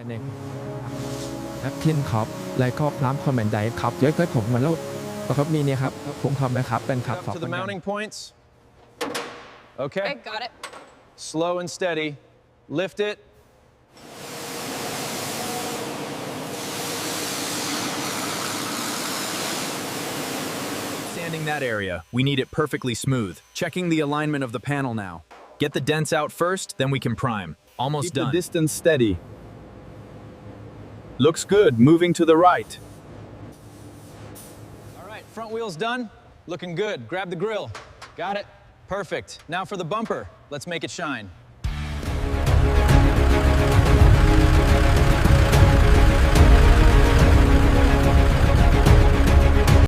เองครับทินครับแล้วก็พร้อมคอมเมนต์ได้ครับเยอะเกินผมมันแล้วครับมีเนี่ยครับผมทำนะครับเป็นครับ Up to the mounting points. Okay. Okay, got it. Slow and steady. Lift it. Sanding that area. We need it perfectly smooth. Checking the alignment of the panel now. Get the dents out first, then we can prime. Almost Keep done. the distance steady. Looks good, moving to the right. All right, front wheel's done. Looking good. Grab the grill. Got it. Perfect. Now for the bumper. Let's make it shine.